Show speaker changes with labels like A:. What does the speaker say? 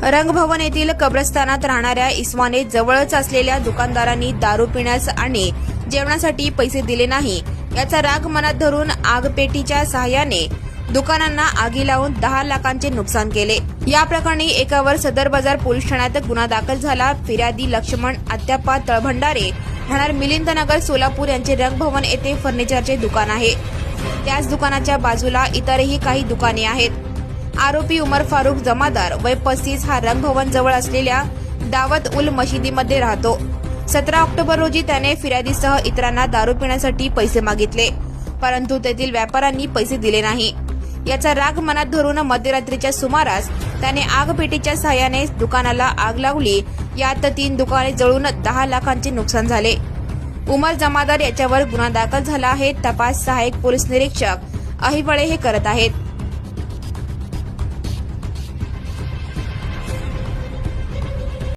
A: रंगभवन येथील कब्रस्तानात राहणाऱ्या इस्माने जवळच असलेल्या दुकानदारांनी दारू पिण्यास आणि जेवणासाठी पैसे दिले नाही याचा राग मनात धरून आगपेटीच्या सहाय्याने दुकानांना आगी लावून 10 लाखांचे नुकसान केले। या प्रकरणी एकावर सदर बाजार पोलीस ठाण्यात गुन्हा दाखल झाला। फिर्यादी लक्ष्मण आत्याप्पा तळभंडारे राहणार मिलिंदनगर सोलापूर यांचे रंगभवन येथे फर्निचरचे दुकान आहे। त्याच दुकानाच्या बाजूला इतरही काही दुकाने आहेत। आरोपी उमर फारुक जमादार वय 35 हा रंगभवन जवळ असलेल्या दावत उल मशिदीमध्ये राहतो। 17 ऑक्टोबर रोजी त्याने फिर्यादीसह इतरांना दारू पिण्यासाठी पैसे मागितले, परंतु तेथील व्यापाऱ्यांनी पैसे दिले नाही। याचा राग मनात धरून मध्यरात्रीच्या सुमारास त्याने आगपेटीच्या सहाय्याने दुकानाला आग लावली। यात 3 दुकाने जळून 10 लाखांचे नुकसान झाले। उमर जमादार याच्यावर गुन्हा दाखल झाला आहे। तपास सहाय्यक पोलीस निरीक्षक अहिवळे हे करत आहेत।